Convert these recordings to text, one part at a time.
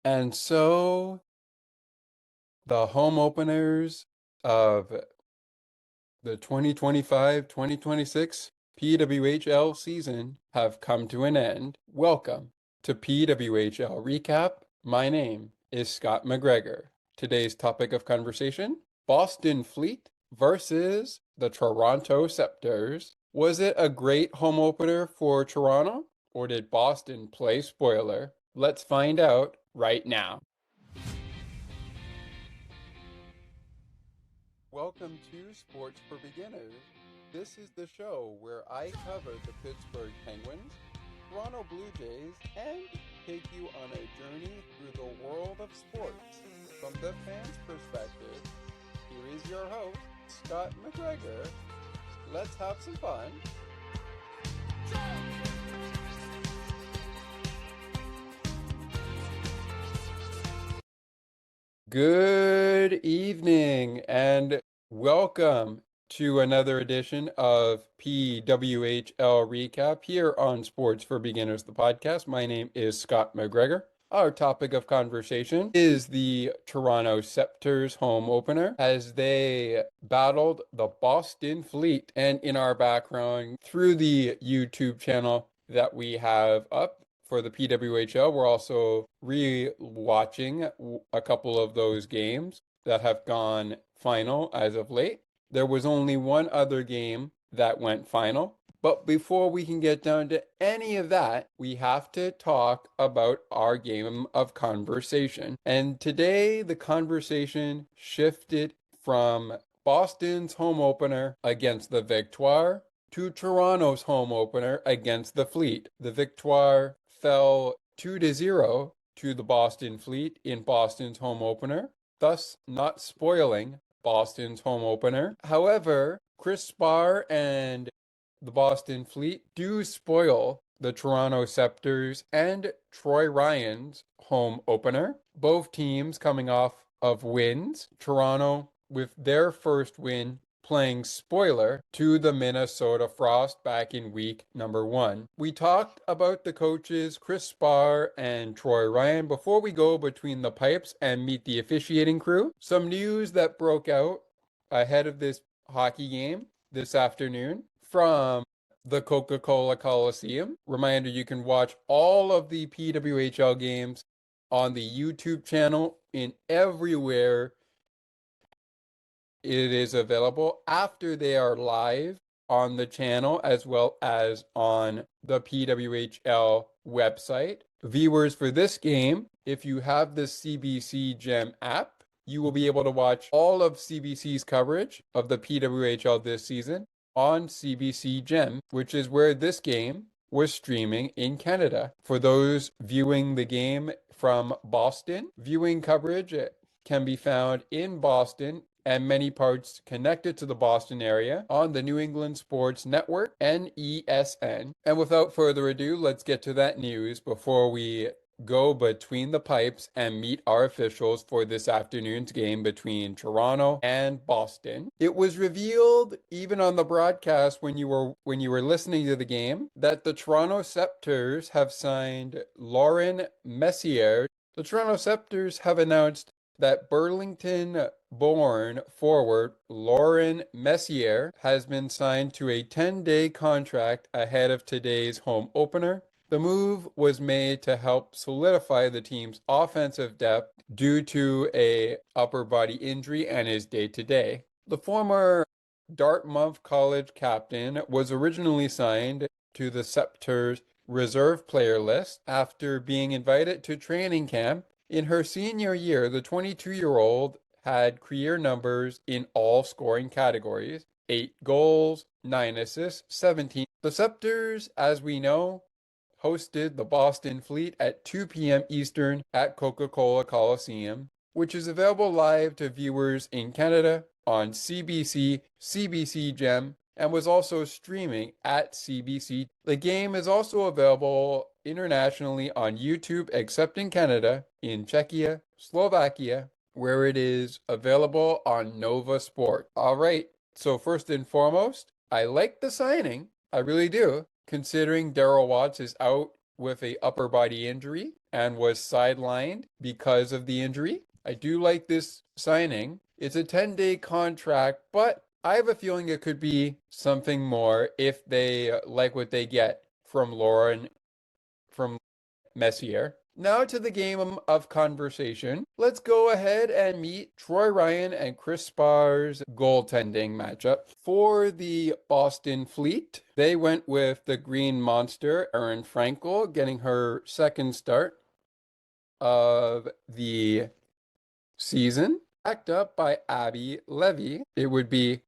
And so the home openers of the 2025-2026 PWHL season have come to an end. Welcome to PWHL Recap. My name is Scott McGregor. Today's topic of conversation, Boston Fleet versus the Toronto Scepters. Was it a great home opener for Toronto, or did Boston play spoiler? Let's find out right now. Welcome to Sports for Beginners. This is the show where I cover the Pittsburgh Penguins, Toronto Blue Jays, and take you on a journey through the world of sports. From the fans' perspective, here is your host, Scott McGregor. Let's have some fun. Good evening and welcome to another edition of PWHL Recap here on Sports for Beginners, the podcast. My name is Scott McGregor. Our topic of conversation is the Toronto Scepters home opener as they battled the Boston Fleet. And in our background, through the YouTube channel that we have up, for the PWHL, we're also re-watching a couple of those games that have gone final as of late. There was only one other game that went final. But before we can get down to any of that, we have to talk about our game of conversation. And today, the conversation shifted from Boston's home opener against the Victoire to Toronto's home opener against the Fleet. The Victoire fell 2-0 to the Boston Fleet in Boston's home opener, thus not spoiling Boston's home opener. However, Chris Spar and the Boston Fleet do spoil the Toronto Scepters and Troy Ryan's home opener. Both teams coming off of wins. Toronto with their first win playing spoiler to the Minnesota Frost back in week number 1. We talked about the coaches Chris Spar and Troy Ryan before we go between the pipes and meet the officiating crew. Some news that broke out ahead of this hockey game this afternoon from the Coca-Cola Coliseum. Reminder, you can watch all of the PWHL games on the YouTube channel in everywhere it is available after they are live on the channel as well as on the PWHL website. Viewers for this game, if you have the CBC Gem app, you will be able to watch all of CBC's coverage of the PWHL this season on CBC Gem, which is where this game was streaming in Canada. For those viewing the game from Boston, viewing coverage can be found in Boston and many parts connected to the Boston area on the New England Sports Network, NESN. And without further ado, let's get to that news before we go between the pipes and meet our officials for this afternoon's game between Toronto and Boston. It was revealed even on the broadcast when you were listening to the game that the Toronto Scepters have signed Lauren Messier. The Toronto Scepters have announced that Burlington-born forward Lauren Messier has been signed to a 10-day contract ahead of today's home opener. The move was made to help solidify the team's offensive depth due to a upper body injury and his day-to-day. The former Dartmouth College captain was originally signed to the Scepters reserve player list after being invited to training camp. In her senior year, the 22-year-old had career numbers in all scoring categories: 8 goals, 9 assists, 17. The Scepters, as we know, hosted the Boston Fleet at 2 p.m. Eastern at Coca-Cola Coliseum, which is available live to viewers in Canada on CBC, CBC Gem, and was also streaming at CBC. The game is also available internationally on YouTube, except in Canada, in Czechia, Slovakia, where it is available on Nova Sport. All right, so first and foremost, I like the signing. I really do, considering Darryl Watts is out with a upper body injury and was sidelined because of the injury. I do like this signing. It's a 10-day contract, but I have a feeling it could be something more if they like what they get from Messier. Now to the game of conversation. Let's go ahead and meet Troy Ryan and Chris Sparr's goaltending matchup. For the Boston Fleet, they went with the Green Monster, Aerin Frankel, getting her second start of the season, backed up by Abby Levy. It would be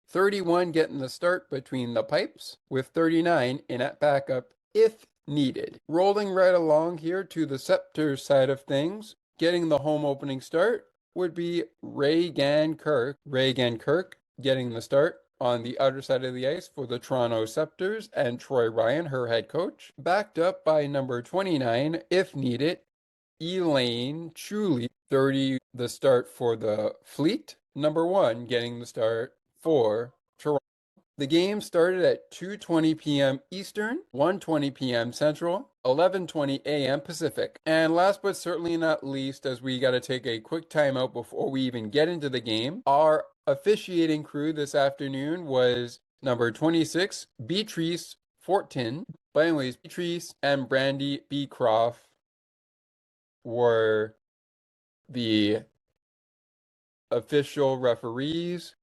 31 getting the start between the pipes, with 39 in at backup if needed. Rolling right along here to the Scepters side of things, getting the home opening start would be Reagan Kirk. Reagan Kirk getting the start on the outer side of the ice for the Toronto Scepters, and Troy Ryan, her head coach, backed up by number 29, if needed, Elaine Chuli. 30 the start for the Fleet. Number 1 getting the start for Toronto. The game started at 2:20 p.m. Eastern, 1:20 p.m. Central, 11:20 a.m. Pacific. And last but certainly not least, as we got to take a quick timeout before we even get into the game, our officiating crew this afternoon was number 26, Beatrice Fortin. But anyways, Beatrice and Brandy Beecroft were the official referees.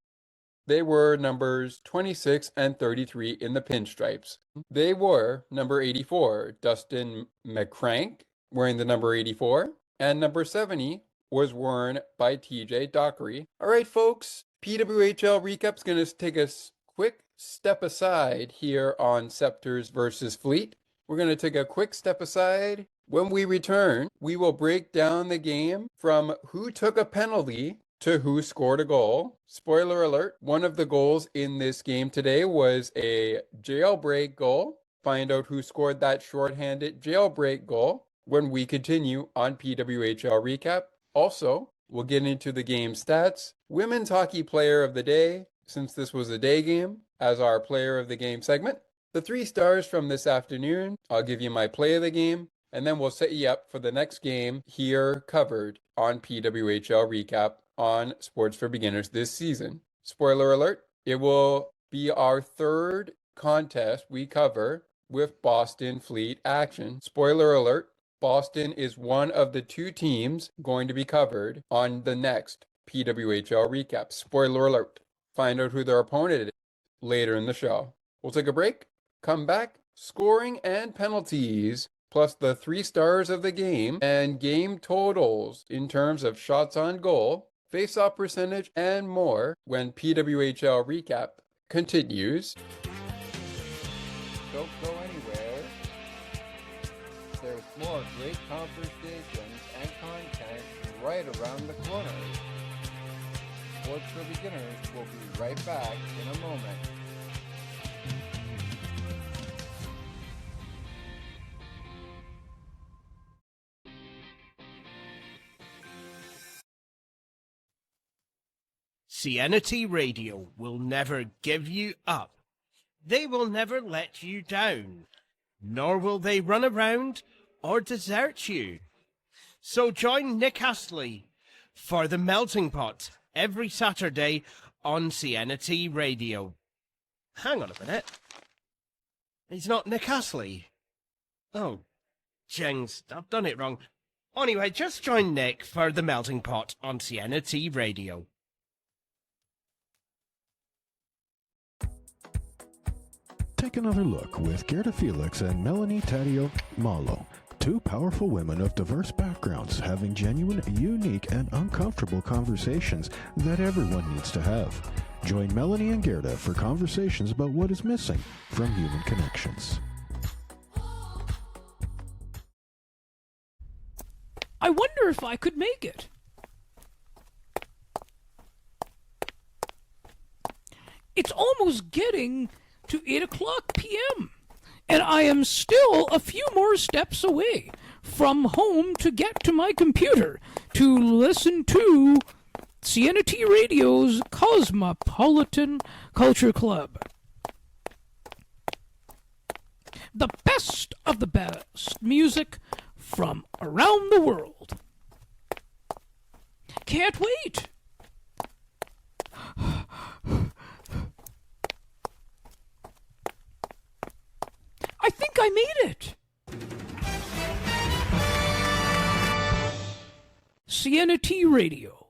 They were numbers 26 and 33 in the pinstripes. They were number 84, Dustin McCrank, wearing the number 84, and number 70 was worn by TJ Dockery. All right, folks, PWHL Recap's going to take a quick step aside here on Scepters versus Fleet. We're going to take a quick step aside. When we return, we will break down the game from who took a penalty to who scored a goal. Spoiler alert, one of the goals in this game today was a jailbreak goal. Find out who scored that shorthanded jailbreak goal when we continue on PWHL Recap. Also, we'll get into the game stats, Women's Hockey Player of the Day, since this was a day game, as our Player of the Game segment. The 3 stars from this afternoon, I'll give you my play of the game, and then we'll set you up for the next game here covered on PWHL Recap on Sports for Beginners this season. Spoiler alert, it will be our 3rd contest we cover with Boston Fleet action. Spoiler alert, Boston is one of the 2 teams going to be covered on the next PWHL Recap. Spoiler alert, find out who their opponent is later in the show. We'll take a break, come back, scoring and penalties, plus the 3 stars of the game and game totals in terms of shots on goal, face-off percentage, and more when PWHL Recap continues. Don't go anywhere. There's more great conversations and content right around the corner. Sports for Beginners will be right back in a moment. CNT Radio will never give you up. They will never let you down, nor will they run around or desert you. So join Nick Astley for The Melting Pot every Saturday on CNT Radio. Hang on a minute. He's not Nick Astley. Oh, jings, I've done it wrong. Anyway, just join Nick for The Melting Pot on CNT Radio. Take another look with Gerda Felix and Melanie Taddeo Malo, 2 powerful women of diverse backgrounds having genuine, unique, and uncomfortable conversations that everyone needs to have. Join Melanie and Gerda for conversations about what is missing from human connections. I wonder if I could make it. It's almost getting to 8 o'clock p.m., and I am still a few more steps away from home to get to my computer to listen to CNT Radio's Cosmopolitan Culture Club. the best of the best music from around the world. Can't wait! I think I made it! Sienna T Radio,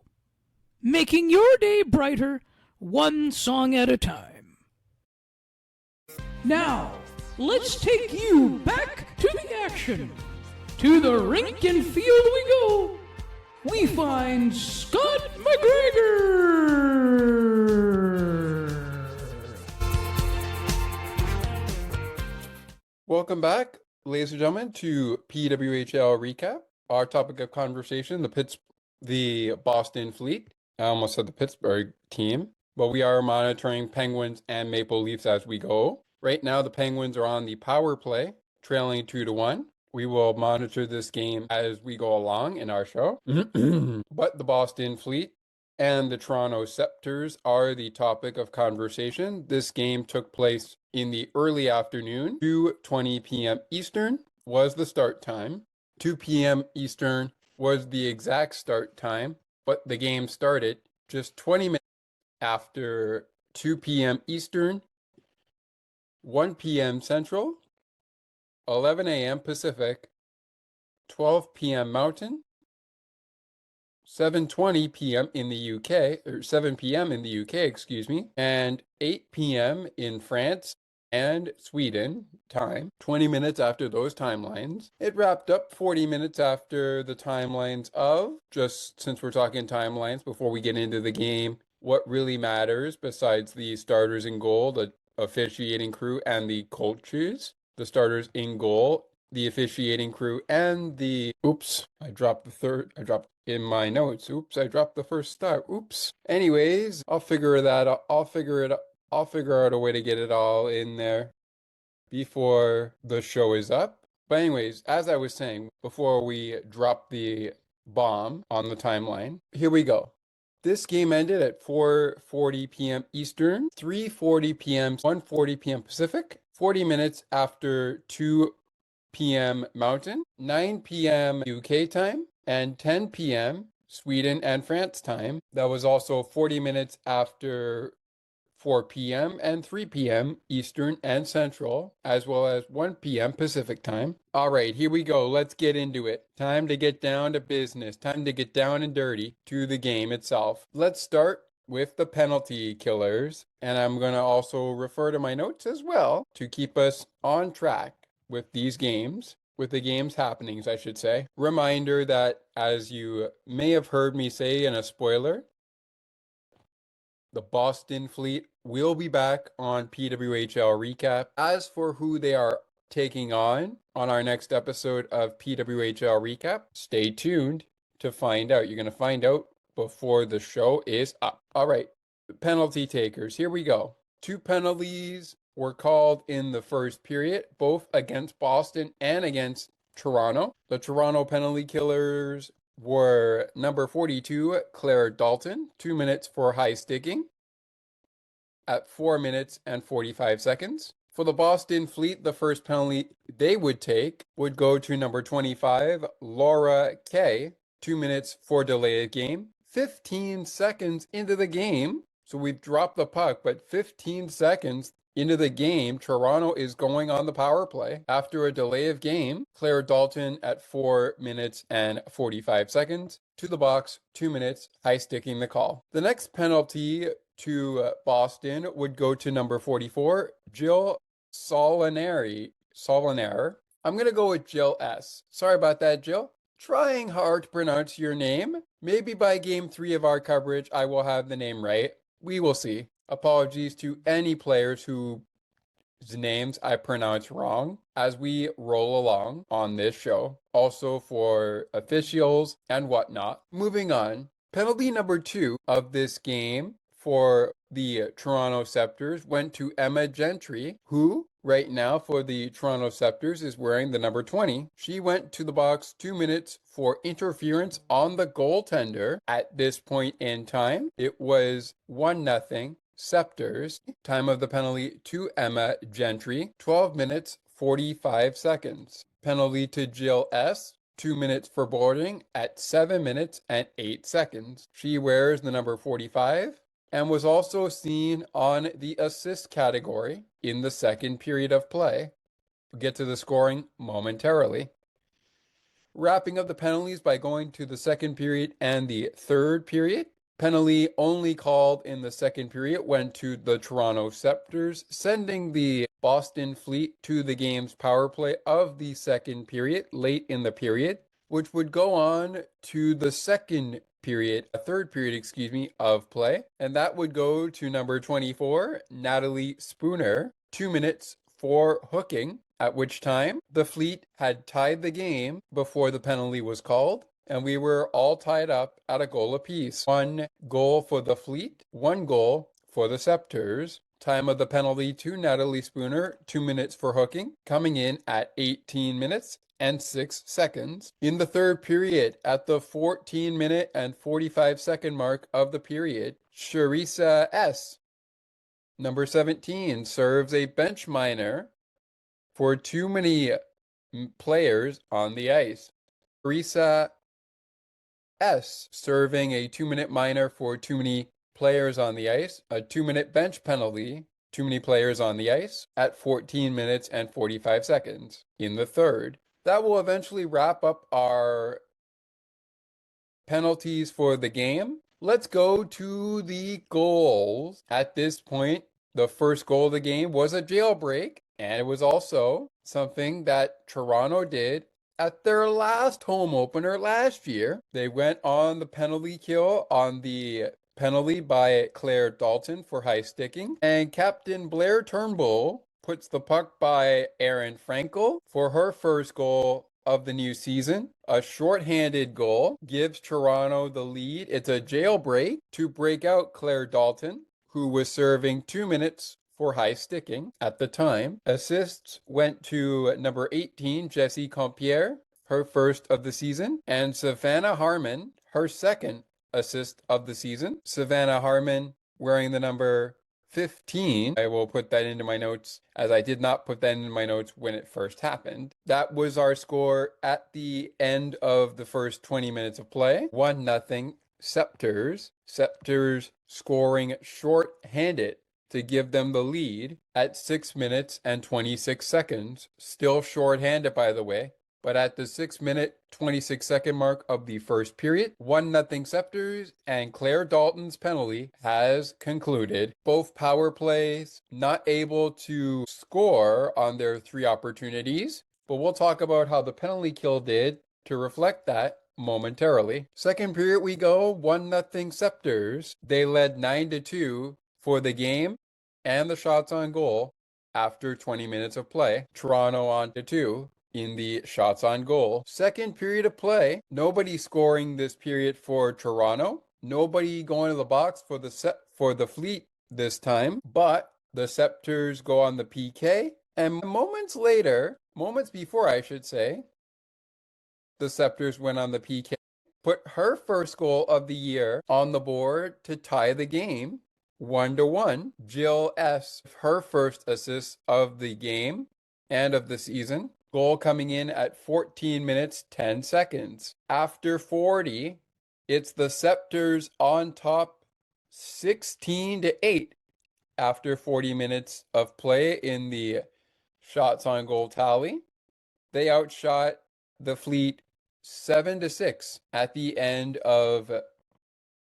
making your day brighter, one song at a time. Now, let's take you back to the action. To the rink and field we go. We find Scott McGregor. Welcome back, ladies and gentlemen, to PWHL Recap. Our topic of conversation, the Boston Fleet. I almost said the Pittsburgh team, but we are monitoring Penguins and Maple Leafs as we go. Right now, the Penguins are on the power play, trailing 2-1. We will monitor this game as we go along in our show. But the Boston Fleet and the Toronto Scepters are the topic of conversation. This game took place in the early afternoon. 2:20 p.m. Eastern was the start time. 2 p.m. Eastern was the exact start time, but the game started just 20 minutes after 2 p.m. Eastern, 1 p.m. Central, 11 a.m. Pacific, 12 p.m. Mountain, 7:20 p.m. in the UK, or 7 p.m. in the UK, excuse me, and 8 p.m. in France and Sweden time, 20 minutes after those timelines. It wrapped up 40 minutes after the timelines of, just since we're talking timelines before we get into the game, what really matters besides the starters in goal, the officiating crew, and the coaches. The starters in goal, the officiating crew, and the... Oops, I dropped in my notes. Oops, I dropped the first star. Oops. Anyways, I'll figure out a way to get it all in there before the show is up. But anyways, as I was saying, before we drop the bomb on the timeline, here we go. This game ended at 4:40 p.m. Eastern, 3:40 p.m., 1:40 p.m. Pacific, 40 minutes after 2 p.m. Mountain, 9 p.m. UK time, and 10 p.m. Sweden and France time. That was also 40 minutes after 4 p.m. and 3 p.m. Eastern and Central, as well as 1 p.m. Pacific time. All right, here we go. Let's get into it. Time to get down to business. Time to get down and dirty to the game itself. Let's start with the penalty killers, and I'm going to also refer to my notes as well to keep us on track with these games, with the game's happenings, I should say. Reminder that, as you may have heard me say in a spoiler, the Boston Fleet will be back on PWHL Recap. As for who they are taking on our next episode of PWHL Recap, stay tuned to find out. You're going to find out before the show is up. All right, penalty takers, here we go. 2 penalties were called in the first period, both against Boston and against Toronto. The Toronto penalty killers were number 42, Claire Dalton, 2 minutes for high sticking at 4 minutes and 45 seconds. For the Boston Fleet, the first penalty they would take would go to number 25, Laura Kay, 2 minutes for delay of game. 15 seconds into the game, so we've dropped the puck, but 15 seconds into the game, Toronto is going on the power play. After a delay of game, Claire Dalton at 4 minutes and 45 seconds. To the box, 2 minutes, high sticking the call. The next penalty to Boston would go to number 44, Jill Solinari. I'm going to go with Jill S. Sorry about that, Jill. Trying hard to pronounce your name. Maybe by game 3 of our coverage, I will have the name right. We will see. Apologies to any players whose names I pronounce wrong as we roll along on this show. Also for officials and whatnot. Moving on. Penalty number 2 of this game for the Toronto Scepters went to Emma Gentry, who right now for the Toronto Scepters is wearing the number 20. She went to the box 2 minutes for interference on the goaltender. At this point in time, it was 1-0 Scepters. Time of the penalty to Emma Gentry, 12 minutes 45 seconds. Penalty to Jill S., 2 minutes for boarding at 7 minutes and 8 seconds. She wears the number 45 and was also seen on the assist category in the second period of play. We'll get to the scoring momentarily. Wrapping up the penalties by going to the second period and the third period. Penalty only called in the second period went to the Toronto Scepters, sending the Boston Fleet to the game's power play of the second period late in the period, which would go on to the third period, of play. And that would go to number 24, Natalie Spooner, 2 minutes for hooking, at which time the Fleet had tied the game before the penalty was called, and we were all tied up at a goal apiece. 1 goal for the Fleet, 1 goal for the Scepters. Time of the penalty to Natalie Spooner, 2 minutes for hooking, coming in at 18 minutes and 6 seconds. In the third period, at the 14-minute and 45-second mark of the period, Charissa S., number 17, serves a bench minor for too many players on the ice. Charissa S. serving a 2-minute minor for too many players on the ice, a 2-minute bench penalty, too many players on the ice, at 14 minutes and 45 seconds in the third. That will eventually wrap up our penalties for the game. Let's go to the goals. At this point, the first goal of the game was a jailbreak, and it was also something that Toronto did at their last home opener last year. They went on the penalty kill on the penalty by Claire Dalton for high sticking, and Captain Blair Turnbull puts the puck by Aerin Frankel for her first goal of the new season. A shorthanded goal gives Toronto the lead. It's a jailbreak to break out Claire Dalton, who was serving 2 minutes for high sticking at the time. Assists went to number 18, Jessie Compierre, her first of the season, and Savannah Harmon, her second assist of the season. Savannah Harmon wearing the number 15. I will put that into my notes, as I did not put that in my notes when it first happened. That was our score at the end of the first 20 minutes of play. 1-0 Scepters. Scepters scoring short-handed to give them the lead at 6 minutes and 26 seconds. Still short-handed, by the way. But at the 6-minute, 26-second mark of the first period, 1-0 Scepters, and Claire Dalton's penalty has concluded. Both power plays not able to score on their 3 opportunities, but we'll talk about how the penalty kill did to reflect that momentarily. Second period we go, 1-0 Scepters. They led 9-2 for the game and the shots on goal after 20 minutes of play. Toronto on to 2 in the shots on goal. Second period of play, nobody scoring this period for Toronto. Nobody going to the box for the Fleet this time, but the Scepters go on the PK, and moments before I should say, the Scepters went on the PK, put her first goal of the year on the board to tie the game 1-1. Jill S., her first assist of the game and of the season. Goal coming in at 14 minutes, 10 seconds. After 40, it's the Scepters on top 16-8 after 40 minutes of play in the shots on goal tally. They outshot the Fleet 7-6 at the end of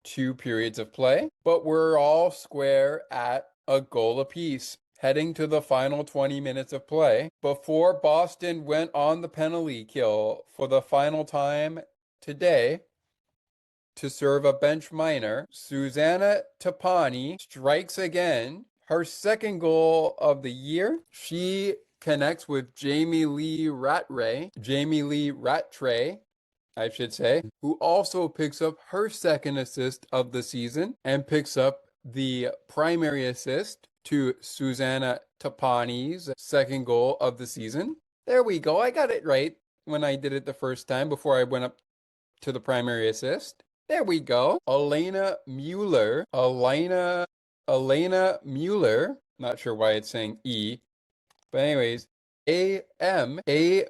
2 periods of play, but we're all square at a goal apiece, heading to the final 20 minutes of play before Boston went on the penalty kill for the final time today to serve a bench minor. Susanna Tapani strikes again, her second goal of the year. She connects with Jamie Lee Rattray, I should say, who also picks up her second assist of the season and picks up the primary assist to Susanna Tapani's second goal of the season. There we go. I got it right when I did it the first time before I went up to the primary assist. There we go. Elena Mueller. Not sure why it's saying E. But anyways, A.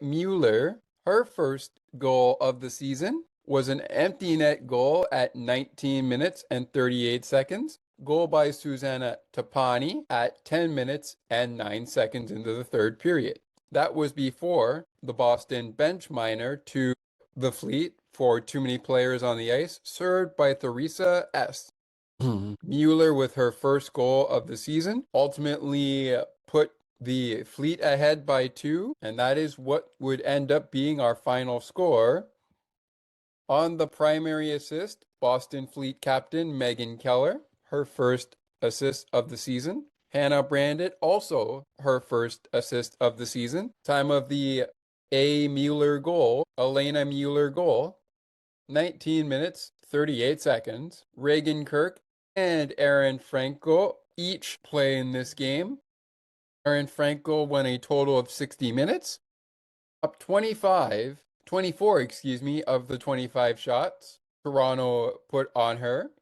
Mueller, her first goal of the season was an empty net goal at 19 minutes and 38 seconds. Goal by Susanna Tapani at 10 minutes and 9 seconds into the third period. That was before the Boston bench minor to the Fleet for too many players on the ice, served by Theresa S. Mueller, with her first goal of the season, ultimately put the Fleet ahead by 2, and that is what would end up being our final score. On the primary assist, Boston Fleet captain Megan Keller, her first assist of the season. Hannah Brandit, also her first assist of the season. Time of the Elena Mueller goal, 19 minutes, 38 seconds. Reagan Kirk and Aerin Frankel each play in this game. Aerin Frankel won a total of 60 minutes, up 24 of the 25 shots Toronto put on her,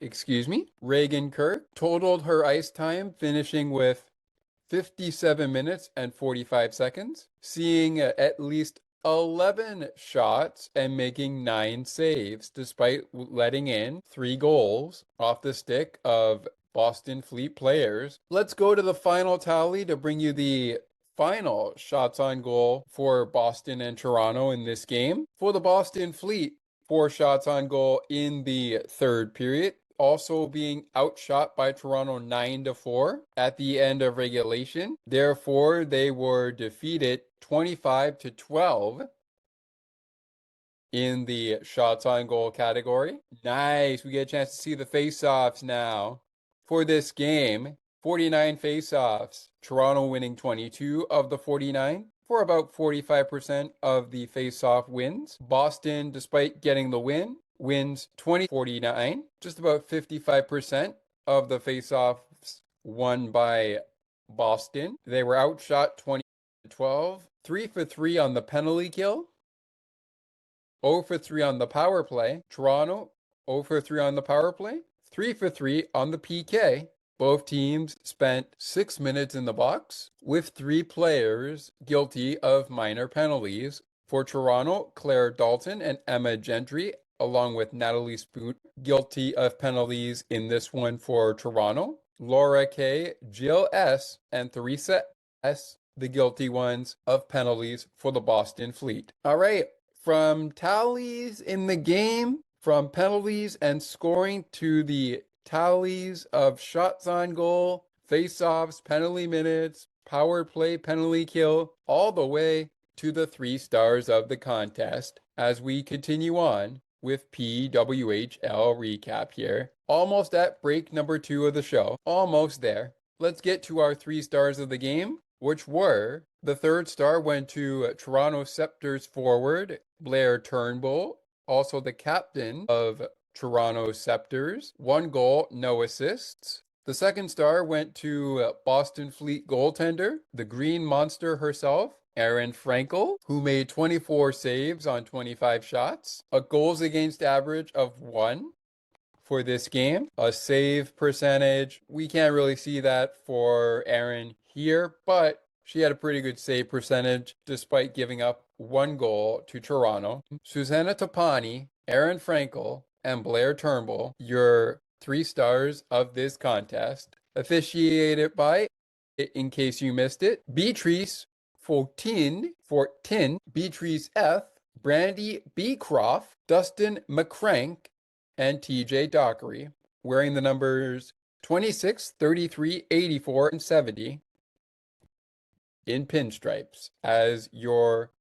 Reagan Kirk totaled her ice time, finishing with 57 minutes and 45 seconds, seeing at least 11 shots and making 9 saves, despite letting in 3 goals off the stick of Boston Fleet players. Let's go to the final tally to bring you the final shots on goal for Boston and Toronto in this game. For the Boston Fleet, 4 shots on goal in the third period, also being outshot by Toronto 9-4 at the end of regulation. Therefore, they were defeated 25-12 in the shots on goal category. Nice. We get a chance to see the face-offs now. For this game, 49 face-offs. Toronto winning 22 of the 49 for about 45% of the face-off wins. Boston, despite getting the win, wins 20-49, just about 55% of the face-offs won by Boston. They were outshot 20-12, 3 for 3 on the penalty kill, 0 for 3 on the power play. Toronto, 0 for 3 on the power play, 3 for 3 on the PK. Both teams spent 6 minutes in the box, with 3 players guilty of minor penalties. For Toronto, Claire Dalton and Emma Gentry, along with Natalie Spoon, guilty of penalties in this one for Toronto. Laura K., Jill S., and Theresa S., the guilty ones of penalties for the Boston Fleet. All right, from tallies in the game, from penalties and scoring to the tallies of shots on goal, face-offs, penalty minutes, power play, penalty kill, all the way to the 3 stars of the contest as we continue on with PWHL Recap here. Almost at break number 2 of the show. Almost there. Let's get to our 3 stars of the game, which were: the 3rd star went to Toronto Scepters forward Blair Turnbull, also the captain of Toronto Scepters. 1 goal, no assists. The 2nd star went to Boston Fleet goaltender, the Green Monster herself, Aerin Frankel, who made 24 saves on 25 shots, a goals against average of 1 for this game, a save percentage. We can't really see that for Aerin here, but she had a pretty good save percentage despite giving up 1 goal to Toronto. Susanna Tapani, Aerin Frankel, and Blair Turnbull, your 3 stars of this contest. Officiated by, in case you missed it, Beatrice Fortin, Beatrice F., Brandy Beecroft, Dustin McCrank, and TJ Dockery, wearing the numbers 26, 33, 84, and 70 in pinstripes as your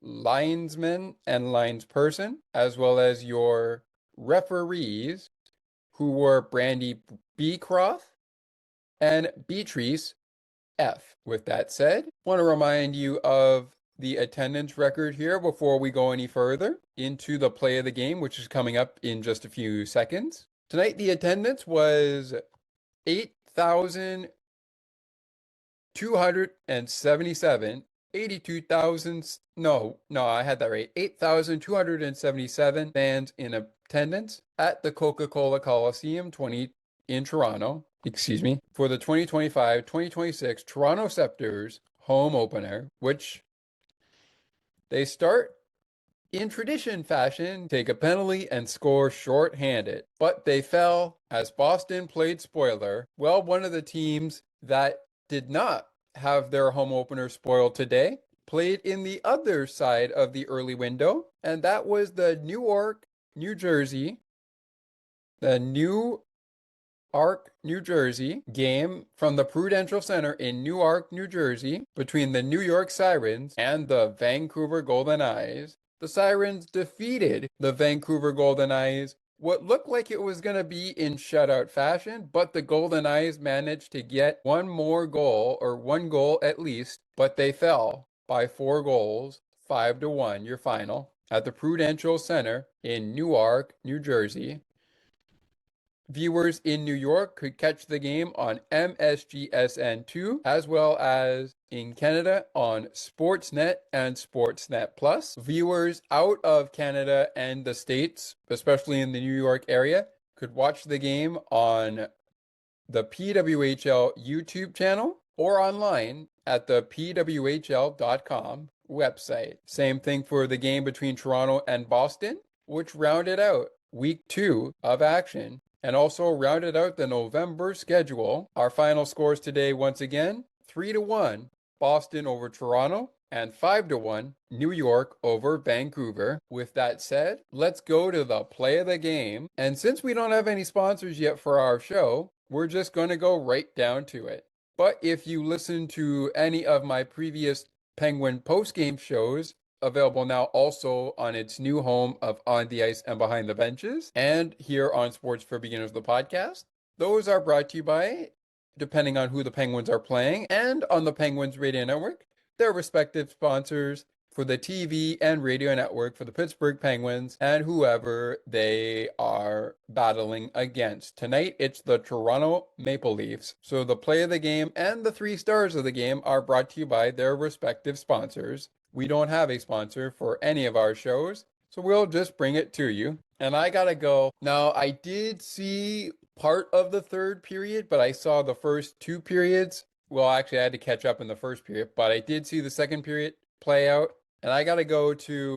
linesman and linesperson, as well as your referees, who were Brandy Beecroft and Beatrice F. With that said, I want to remind you of the attendance record here before we go any further into the play of the game, which is coming up in just a few seconds. Tonight, the attendance was 8,277. 8,277 fans in attendance at the Coca-Cola Coliseum in Toronto, for the 2025-2026 Toronto Scepters home opener, which they start in tradition fashion, take a penalty and score short-handed. But they fell as Boston played spoiler. Well, one of the teams that did not have their home opener spoiled today played in the other side of the early window, and that was the Newark, New Jersey, New Jersey game from the Prudential Center in Newark, New Jersey, between the New York Sirens and the Vancouver Golden Eyes. The Sirens defeated the Vancouver Golden Eyes, what looked like it was going to be in shutout fashion, but the Golden Eyes managed to get one goal at least, but they fell by 4 goals, 5-1, your final, at the Prudential Center in Newark, New Jersey. Viewers in New York could catch the game on MSGSN2, as well as in Canada on Sportsnet and Sportsnet Plus. Viewers out of Canada and the States, especially in the New York area, could watch the game on the PWHL YouTube channel or online at the pwhl.com website. Same thing for the game between Toronto and Boston, which rounded out week 2 of action and also rounded out the November schedule. Our final scores today, once again, 3-1 Boston over Toronto and 5-1 New York over Vancouver. With that said, let's go to the play of the game. And since we don't have any sponsors yet for our show, we're just going to go right down to it. But if you listen to any of my previous Penguin post-game shows, available now also on its new home of On the Ice and Behind the Benches, and here on Sports for Beginners, the podcast. Those are brought to you by, depending on who the Penguins are playing, and on the Penguins Radio Network, their respective sponsors for the TV and radio network for the Pittsburgh Penguins and whoever they are battling against. Tonight, it's the Toronto Maple Leafs. So the play of the game and the 3 stars of the game are brought to you by their respective sponsors. We don't have a sponsor for any of our shows, so we'll just bring it to you. And I gotta go. Now, I did see part of the third period, but I saw the first 2 periods. Well, actually, I had to catch up in the first period, but I did see the second period play out. And I gotta go to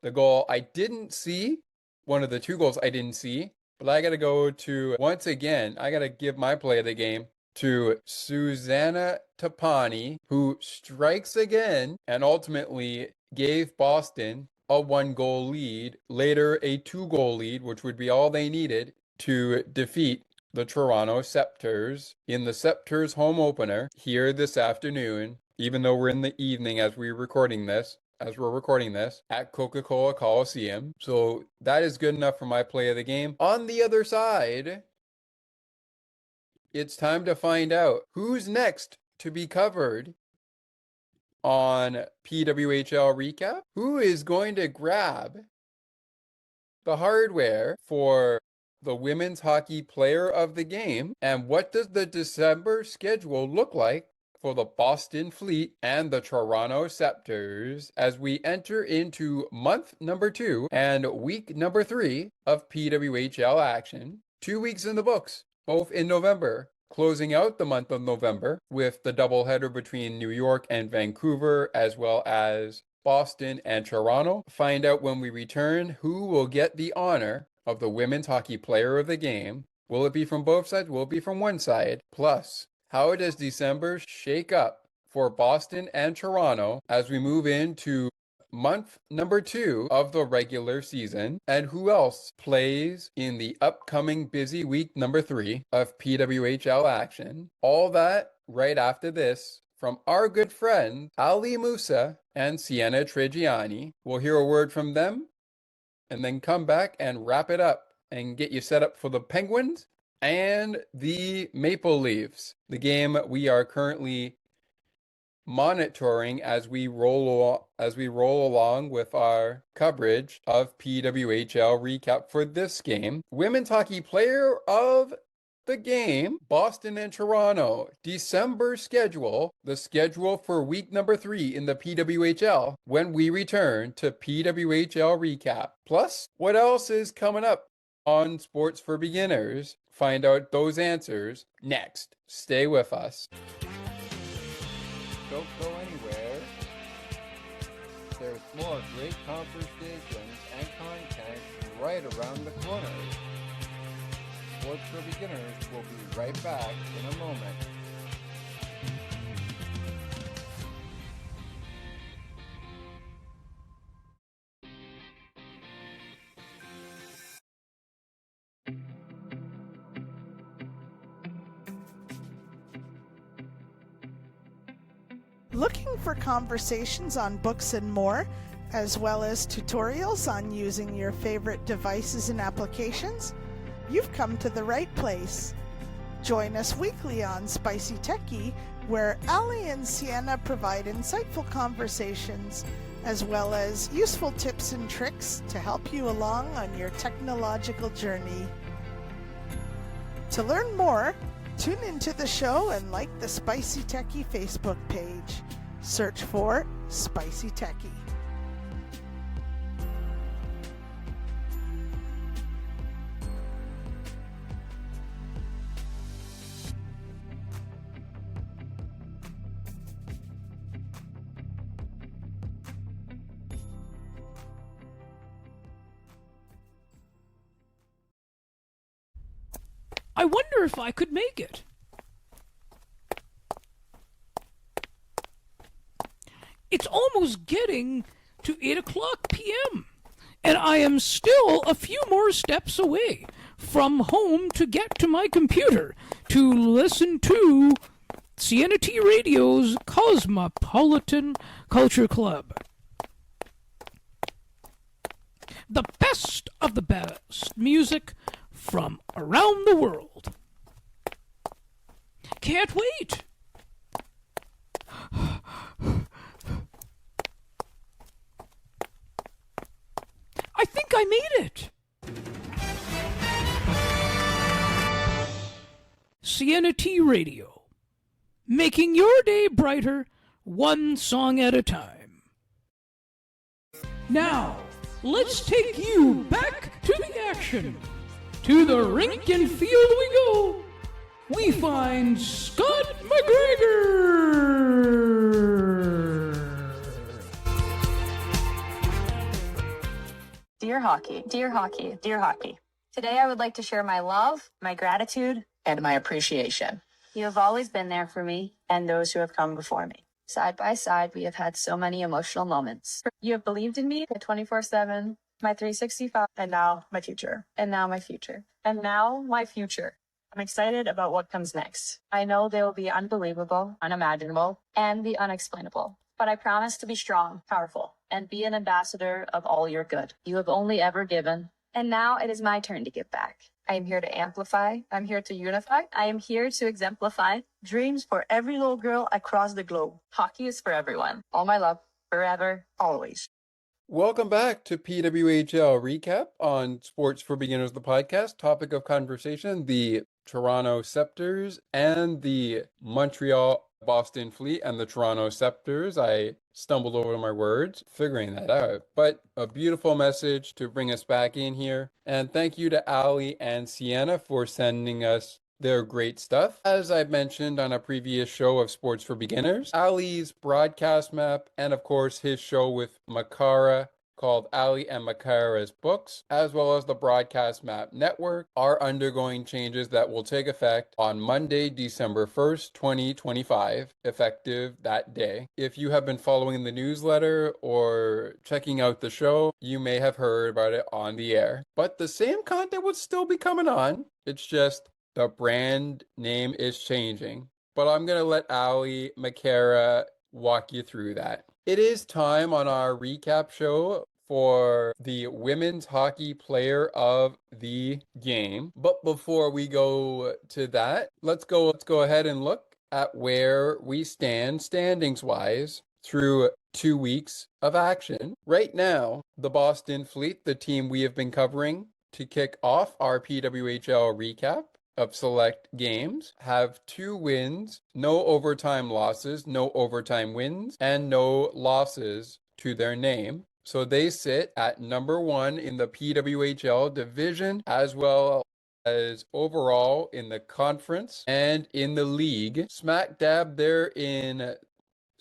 the goal I didn't see, one of the 2 goals I didn't see, but I gotta go to, once again, I gotta give my play of the game to Susanna Tapani, who strikes again and ultimately gave Boston a 1-goal lead, later a 2-goal lead, which would be all they needed to defeat the Toronto Scepters in the Scepters home opener here this afternoon, even though we're in the evening as we're recording this, at Coca-Cola Coliseum. So that is good enough for my play of the game. On the other side, it's time to find out who's next to be covered on PWHL Recap. Who is going to grab the hardware for the Women's Hockey Player of the Game? And what does the December schedule look like for the Boston Fleet and the Toronto Scepters as we enter into month number 2 and week number 3 of PWHL action? 2 weeks in the books, both in November, closing out the month of November with the doubleheader between New York and Vancouver, as well as Boston and Toronto. Find out when we return who will get the honor of the Women's Hockey Player of the Game. Will it be from both sides? Will it be from one side? Plus, how does December shake up for Boston and Toronto as we move into month number 2 of the regular season? And who else plays in the upcoming busy week number 3 of PWHL action? All that right after this from our good friend Ali Musa and Sienna Trigiani. We'll hear a word from them and then come back and wrap it up and get you set up for the Penguins and the Maple Leafs, the game we are currently monitoring as we roll along with our coverage of PWHL Recap for this game. Women's Hockey Player of the Game, Boston and Toronto. December schedule, the schedule for week number 3 in the PWHL when we return to PWHL Recap. Plus, what else is coming up on Sports for Beginners? Find out those answers next. Stay with us. Don't go anywhere. There's more great conversations and content right around the corner. Sports for Beginners will be right back in a moment. Looking for conversations on books and more, as well as tutorials on using your favorite devices and applications? You've come to the right place. Join us weekly on Spicy Techie, where Ali and Sienna provide insightful conversations, as well as useful tips and tricks to help you along on your technological journey. To learn more, tune into the show and like the Spicy Techie Facebook page. Search for Spicy Techie. I wonder if I could make it. It's almost getting to 8 o'clock p.m., and I am still a few more steps away from home to get to my computer to listen to Sienna T Radio's Cosmopolitan Culture Club. The best of the best music from around the world. Can't wait. I think I made it. Sienna T Radio, making your day brighter, one song at a time. Now, let's take you back to the action. To the rink and field we go. We find Scott McGregor. Dear hockey, dear hockey, dear hockey. Today I would like to share my love, my gratitude, and my appreciation. You have always been there for me and those who have come before me. Side by side, we have had so many emotional moments. You have believed in me 24/7, my 365, and now my future. And now my future. And now my future. I'm excited about what comes next. I know they will be unbelievable, unimaginable, and the unexplainable. But I promise to be strong, powerful, and be an ambassador of all your good. You have only ever given. And now it is my turn to give back. I am here to amplify. I'm here to unify. I am here to exemplify dreams for every little girl across the globe. Hockey is for everyone. All my love, forever, always. Welcome back to PWHL Recap on Sports for Beginners, the podcast. Topic of conversation, the Toronto Scepters and the Montreal Boston Fleet and the Toronto Scepters. I stumbled over my words figuring that out, but a beautiful message to bring us back in here. And thank you to Ali and Sienna for sending us their great stuff. As I mentioned on a previous show of Sports for Beginners, Ali's broadcast map and of course his show with Makara called Ali and Makara's Books, as well as the Broadcast Map Network, are undergoing changes that will take effect on Monday, December 1st, 2025, effective that day. If you have been following the newsletter or checking out the show, you may have heard about it on the air. But the same content would still be coming on. It's just the brand name is changing. But I'm going to let Ali Makara walk you through that. It is time on our recap show for the Women's Hockey Player of the Game. But before we go to that, let's go ahead and look at where we stand standings-wise through 2 weeks of action. Right now, the Boston Fleet, the team we have been covering to kick off our PWHL recap of select games, have 2 wins, no overtime losses, no overtime wins, and no losses to their name. So they sit at number 1 in the PWHL division, as well as overall in the conference and in the league. Smack dab there in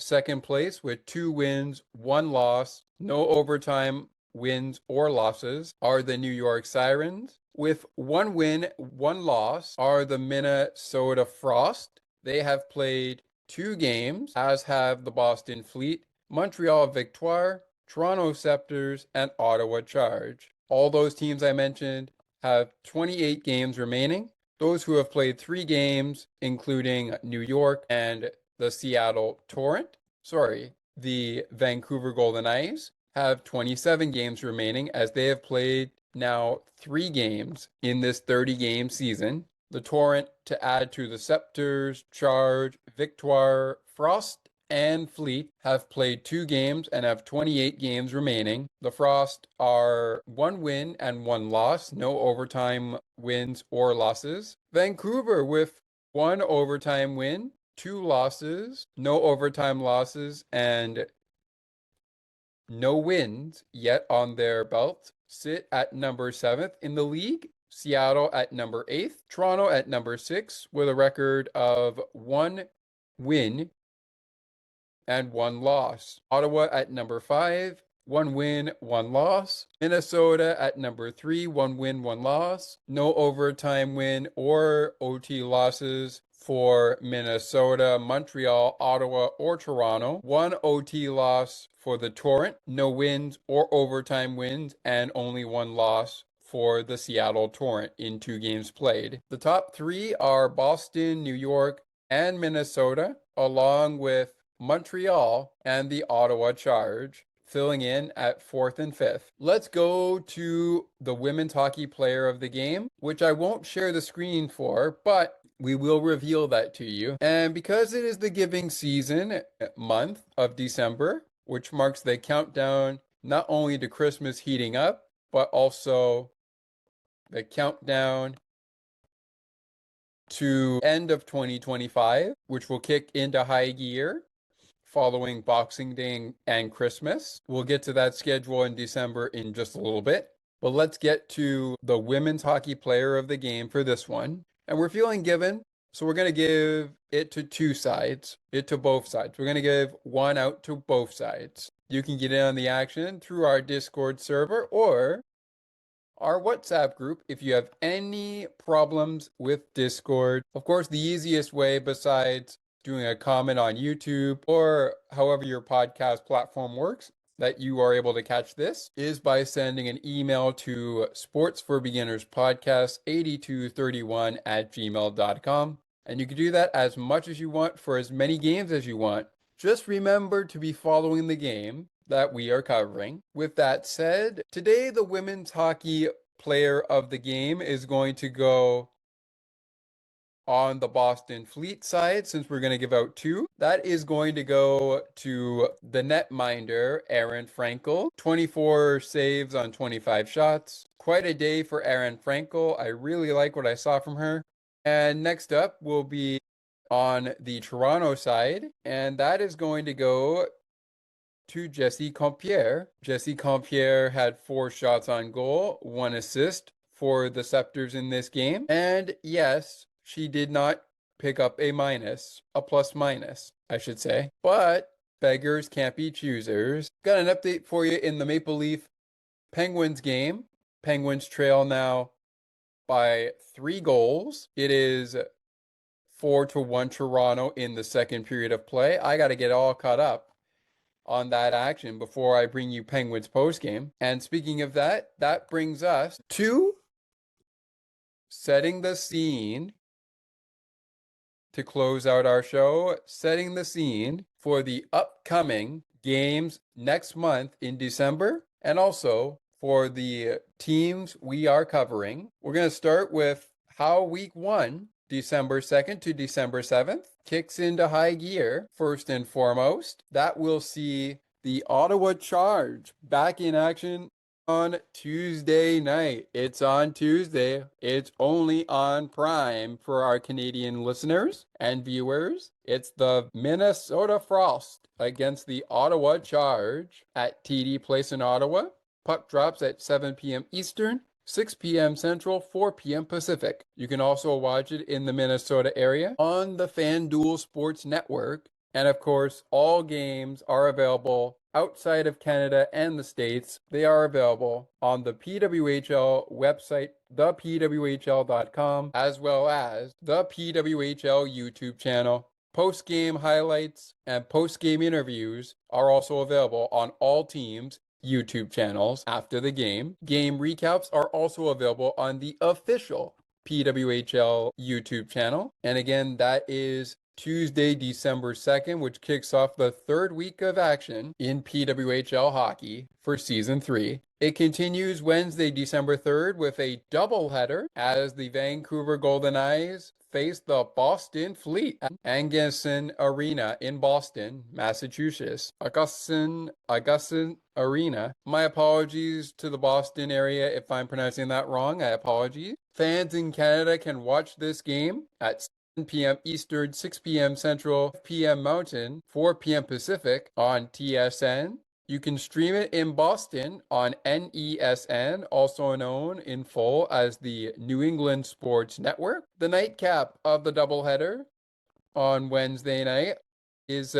second place with 2 wins, 1 loss, no overtime wins or losses are the New York Sirens. With 1 win, 1 loss are the Minnesota Frost. They have played 2 games, as have the Boston Fleet, Montreal Victoire, Toronto Scepters, and Ottawa Charge. All those teams I mentioned have 28 games remaining. Those who have played 3 games, including New York and the Seattle Torrent, the Vancouver Golden Knights, have 27 games remaining as they have played now 3 games in this 30-game season. The Torrent, to add to the Scepters, Charge, Victoire, Frost, and Fleet, have played 2 games and have 28 games remaining. The Frost are 1 win and 1 loss, no overtime wins or losses. Vancouver with 1 overtime win, 2 losses, no overtime losses, and no wins yet on their belt, sit at number 7th in the league. Seattle at number 8th. Toronto at number 6 with a record of 1 win and 1 loss. Ottawa at number 5, 1 win, 1 loss. Minnesota at number 3, 1 win, 1 loss. No overtime win or OT losses for Minnesota, Montreal, Ottawa, or Toronto. 1 OT loss for the Torrent. No wins or overtime wins, and only 1 loss for the Seattle Torrent in 2 games played. The top 3 are Boston, New York, and Minnesota, along with Montreal and the Ottawa Charge, filling in at 4th and 5th. Let's go to the Women's Hockey Player of the Game, which I won't share the screen for, but we will reveal that to you. And because it is the giving season month of December, which marks the countdown not only to Christmas heating up, but also the countdown to end of 2025, which will kick into high gear following Boxing Day and Christmas. We'll get to that schedule in December in just a little bit. But let's get to the Women's Hockey Player of the Game for this one. And we're feeling given, so we're going to give it to 2 sides, to both sides. We're going to give 1 out to both sides. You can get in on the action through our Discord server or our WhatsApp group if you have any problems with Discord. Of course, the easiest way, besides doing a comment on YouTube or however your podcast platform works, that you are able to catch this, is by sending an email to sportsforbeginnerspodcast8231@gmail.com. And you can do that as much as you want for as many games as you want. Just remember to be following the game that we are covering. With that said, today the Women's Hockey Player of the Game is going to go on the Boston Fleet side, since we're going to give out 2. That is going to go to the netminder, Aerin Frankel. 24 saves on 25 shots. Quite a day for Aerin Frankel. I really like what I saw from her. And next up will be on the Toronto side, and that is going to go to Jessie Compierre. Jessie Compierre had 4 shots on goal, 1 assist for the Scepters in this game. And yes, she did not pick up a plus minus, I should say. But beggars can't be choosers. Got an update for you in the Maple Leaf Penguins game. Penguins trail now by 3 goals. It is 4-1 Toronto in the second period of play. I got to get all caught up on that action before I bring you Penguins postgame. And speaking of that, that brings us to setting the scene to close out our show, setting the scene for the upcoming games next month in December, and also for the teams we are covering. We're going to start with how week 1, December 2nd to December 7th, kicks into high gear. First and foremost, that will see the Ottawa Charge back in action on Tuesday night. It's on Tuesday. It's only on Prime for our Canadian listeners and viewers. It's the Minnesota Frost against the Ottawa Charge at TD Place in Ottawa. Puck drops at 7 p.m. Eastern, 6 p.m. Central, 4 p.m. Pacific. You can also watch it in the Minnesota area on the FanDuel Sports Network And of course, all games are available outside of Canada and the States. They are available on the PWHL website, thepwhl.com, as well as the PWHL YouTube channel. Post-game highlights and post-game interviews are also available on all teams' YouTube channels after the game. Game recaps are also available on the official PWHL YouTube channel. And again, that is Tuesday, December 2nd, which kicks off the third week of action in PWHL hockey for Season 3. It continues Wednesday, December 3rd with a doubleheader as the Vancouver Golden Knights face the Boston Fleet at Augustin Arena in Boston, Massachusetts. Augustin Arena. My apologies to the Boston area if I'm pronouncing that wrong. I apologize. Fans in Canada can watch this game at 7 p.m. Eastern, 6 p.m. Central, 5 p.m. Mountain, 4 p.m. Pacific on TSN. You can stream it in Boston on NESN, also known in full as the New England Sports Network. The nightcap of the doubleheader on Wednesday night is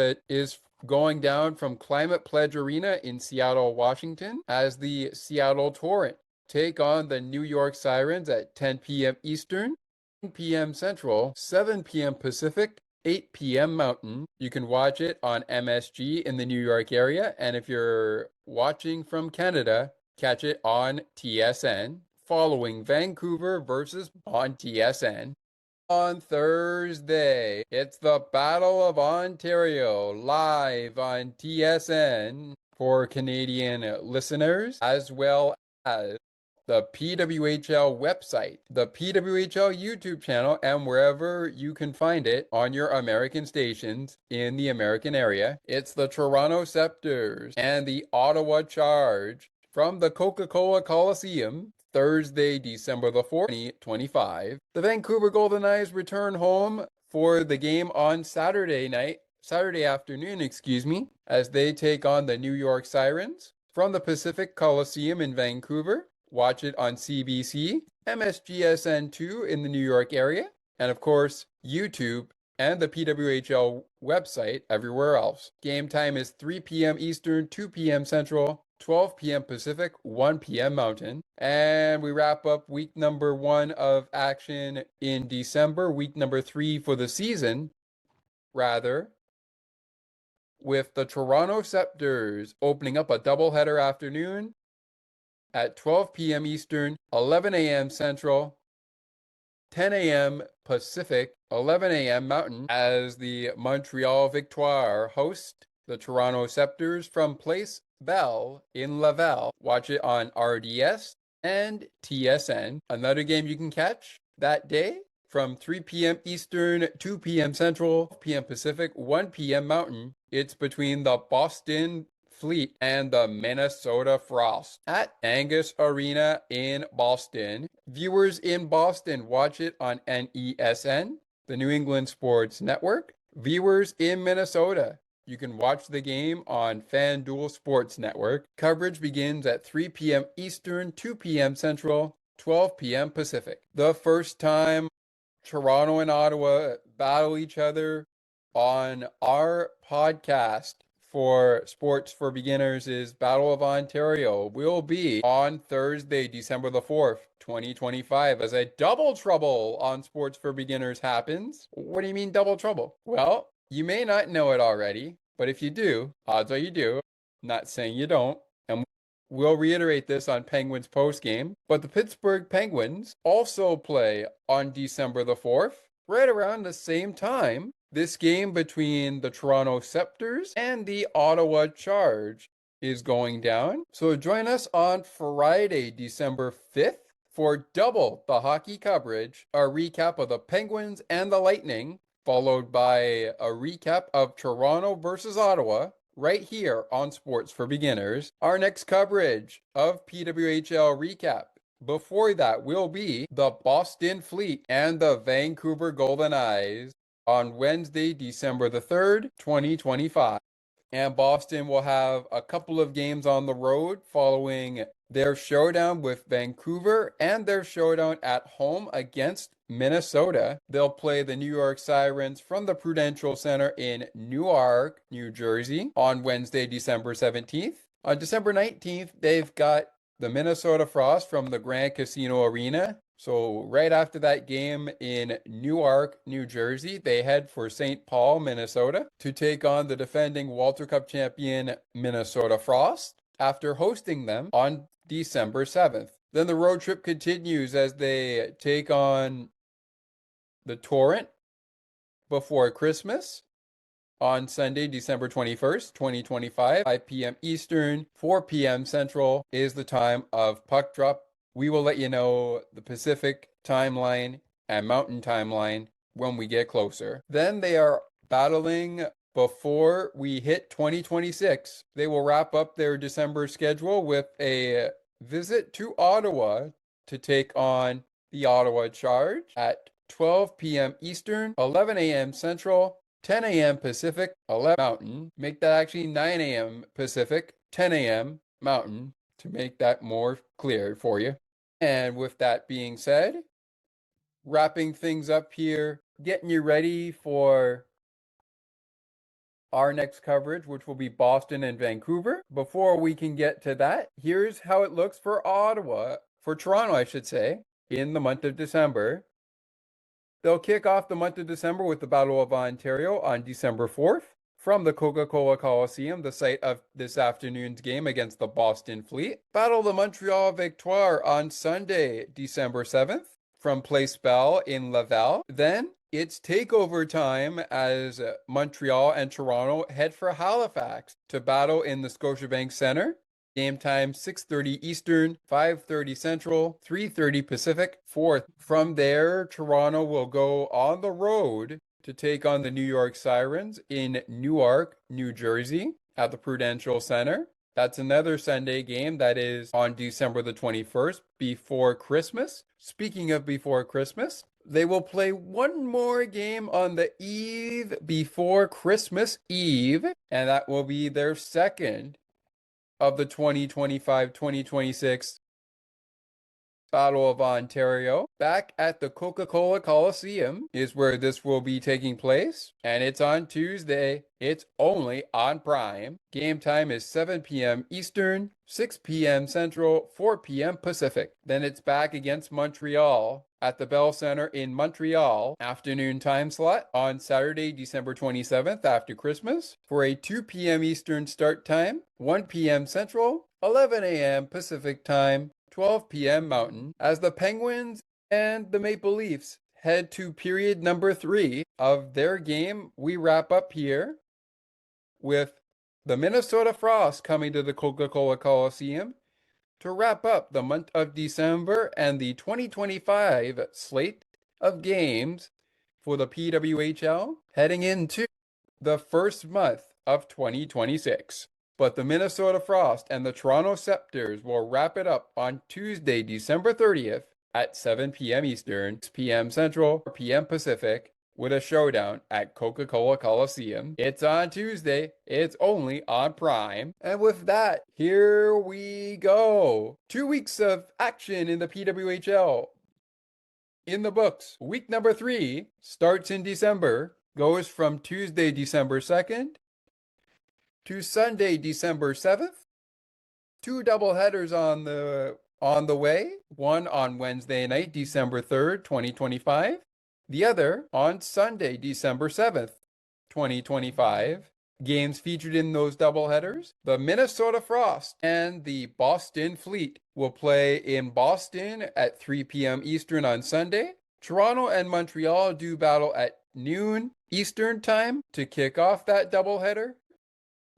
going down from Climate Pledge Arena in Seattle, Washington, as the Seattle Torrent take on the New York Sirens at 10 p.m. Eastern, 9 p.m. Central, 7 p.m. Pacific, 8 p.m. Mountain. You can watch it on MSG in the New York area, and if you're watching from Canada, catch it on TSN, following Vancouver versus on TSN. On Thursday, it's the Battle of Ontario, live on TSN for Canadian listeners, as well as the PWHL website, the PWHL YouTube channel, and wherever you can find it on your American stations in the American area. It's the Toronto Scepters and the Ottawa Charge from the Coca-Cola Coliseum, Thursday, December the 4th, 2025. The Vancouver Golden Knights return home for the game on Saturday afternoon, as they take on the New York Sirens from the Pacific Coliseum in Vancouver. Watch it on CBC, MSGSN2 in the New York area, and of course, YouTube and the PWHL website everywhere else. Game time is 3 p.m. Eastern, 2 p.m. Central, 12 p.m. Pacific, 1 p.m. Mountain. And we wrap up week number 1 of action in December, week number 3 for the season, with the Toronto Scepters opening up a doubleheader afternoon at 12 p.m. Eastern, 11 a.m. Central, 10 a.m. Pacific, 11 a.m. Mountain, as the Montreal Victoire host the Toronto Scepters from Place Bell in Laval. Watch it on RDS and TSN. Another game you can catch that day from 3 p.m. Eastern, 2 p.m. Central, 12 p.m. Pacific, 1 p.m. Mountain. It's between the Boston Fleet and the Minnesota Frost at Angus Arena in Boston. Viewers in Boston, watch it on NESN, the New England Sports Network. Viewers in Minnesota, you can watch the game on FanDuel Sports Network. Coverage begins at 3 p.m. Eastern, 2 p.m. Central, 12 p.m. Pacific. The first time Toronto and Ottawa battle each other on our podcast for Sports for Beginners is Battle of Ontario will be on Thursday, December the 4th, 2025, as a double trouble on Sports for Beginners happens. What do you mean double trouble? Well, you may not know it already, but if you do, odds are you do. I'm not saying you don't. And we'll reiterate this on Penguins postgame. But the Pittsburgh Penguins also play on December the 4th, right around the same time. This game between the Toronto Scepters and the Ottawa Charge is going down. So join us on Friday, December 5th for double the hockey coverage, a recap of the Penguins and the Lightning, followed by a recap of Toronto versus Ottawa right here on Sports for Beginners. Our next coverage of PWHL Recap before that will be the Boston Fleet and the Vancouver Golden Knights on Wednesday, December the 3rd, 2025. And Boston will have a couple of games on the road following their showdown with Vancouver and their showdown at home against Minnesota. They'll play the New York Sirens from the Prudential Center in Newark, New Jersey on Wednesday, December 17th. On December 19th, they've got the Minnesota Frost from the Grand Casino Arena. So right after that game in Newark, New Jersey, they head for St. Paul, Minnesota to take on the defending Walter Cup champion Minnesota Frost after hosting them on December 7th. Then the road trip continues as they take on the Torrent before Christmas on Sunday, December 21st, 2025, 5 p.m. Eastern, 4 p.m. Central is the time of puck drop. We will let you know the Pacific timeline and Mountain timeline when we get closer. Then they are battling before we hit 2026. They will wrap up their December schedule with a visit to Ottawa to take on the Ottawa Charge at 12 p.m. Eastern, 11 a.m. Central, 10 a.m. Pacific, 11 Mountain. Make that actually 9 a.m. Pacific, 10 a.m. Mountain to make that more clear for you. And with that being said, wrapping things up here, getting you ready for our next coverage, which will be Boston and Vancouver. Before we can get to that, here's how it looks for Toronto, I should say, in the month of December. They'll kick off the month of December with the Battle of Ontario on December 4th from the Coca-Cola Coliseum, the site of this afternoon's game against the Boston Fleet. Battle the Montreal Victoire on Sunday, December 7th from Place Bell in Laval. Then it's takeover time as Montreal and Toronto head for Halifax to battle in the Scotiabank Centre. Game time 6:30 Eastern, 5:30 Central, 3:30 Pacific. Fourth, from there, Toronto will go on the road to take on the New York Sirens in Newark, New Jersey at the Prudential Center. That's another Sunday game that is on December the 21st, before Christmas. Speaking of before Christmas, they will play one more game on the eve before Christmas Eve, and that will be their second of the 2025-2026 Battle of Ontario. Back at the Coca-Cola Coliseum is where this will be taking place, and it's on Tuesday. It's only on Prime. Game time is 7 p.m. Eastern, 6 p.m. Central, 4 p.m. Pacific. Then it's back against Montreal at the Bell Center in Montreal, afternoon time slot on Saturday, December 27th after Christmas for a 2 p.m. Eastern start time, 1 p.m. Central, 11 a.m. Pacific time, 12 p.m. Mountain, as the Penguins and the Maple Leafs head to period number 3 of their game. We wrap up here with the Minnesota Frost coming to the Coca-Cola Coliseum to wrap up the month of December and the 2025 slate of games for the PWHL heading into the first month of 2026. But the Minnesota Frost and the Toronto Scepters will wrap it up on Tuesday, December 30th at 7 p.m. Eastern, 6 p.m. Central, 4 p.m. Pacific, with a showdown at Coca-Cola Coliseum. It's on Tuesday. It's only on Prime. And with that, here we go. 2 weeks of action in the PWHL in the books. Week number 3 starts in December, goes from Tuesday, December 2nd to Sunday, December 7th. 2 doubleheaders on the way. One on Wednesday night, December 3rd, 2025. The other on Sunday, December 7th, 2025. Games featured in those doubleheaders: the Minnesota Frost and the Boston Fleet will play in Boston at 3 p.m. Eastern on Sunday. Toronto and Montreal do battle at noon Eastern time to kick off that doubleheader.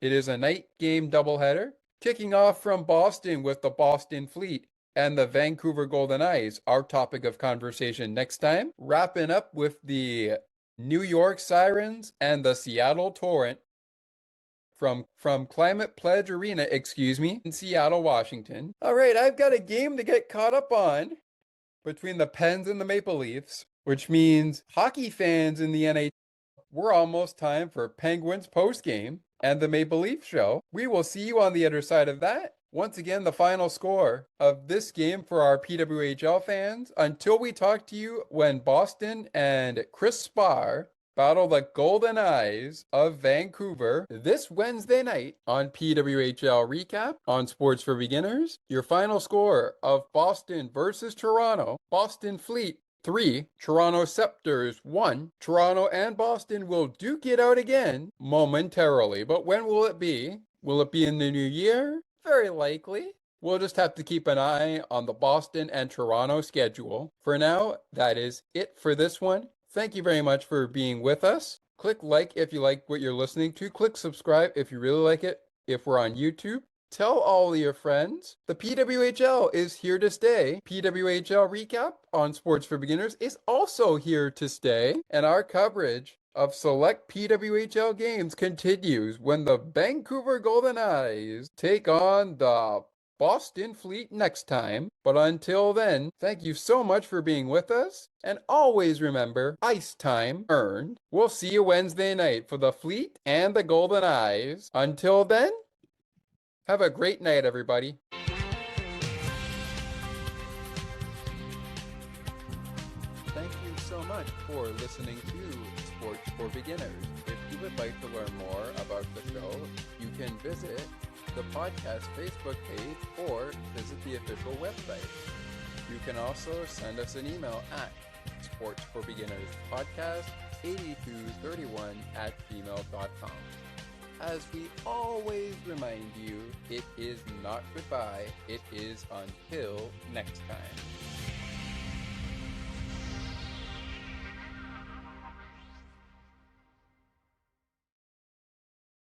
It is a night game doubleheader, kicking off from Boston with the Boston Fleet and the Vancouver Golden Eyes, our topic of conversation next time. Wrapping up with the New York Sirens and the Seattle Torrent from Climate Pledge Arena, in Seattle, Washington. All right, I've got a game to get caught up on between the Pens and the Maple Leafs, which means hockey fans in the NHL, we're almost time for Penguins postgame and the Maple Leaf show. We will see you on the other side of that. Once again, the final score of this game for our PWHL fans, until we talk to you when Boston and Chris Spar battle the Golden Eyes of Vancouver this Wednesday night on PWHL Recap on Sports for Beginners. Your final score of Boston versus Toronto, Boston Fleet 3, Toronto Scepters 1. Toronto and Boston will duke it out again momentarily. But when will it be? Will it be in the new year? Very likely. We'll just have to keep an eye on the Boston and Toronto schedule. For now, that is it for this one. Thank you very much for being with us. Click like if you like what you're listening to. Click subscribe if you really like it. If we're on YouTube, tell all your friends. The PWHL is here to stay. PWHL Recap on Sports for Beginners is also here to stay. And our coverage of select PWHL games continues when the Vancouver Golden Eyes take on the Boston Fleet next time. But until then, thank you so much for being with us. And always remember, ice time earned. We'll see you Wednesday night for the Fleet and the Golden Eyes. Until then, have a great night, everybody. Thank you so much for listening to Sports for Beginners. If you would like to learn more about the show, you can visit the podcast Facebook page or visit the official website. You can also send us an email at sportsforbeginnerspodcast8231@gmail.com. As we always remind you, it is not goodbye, it is until next time.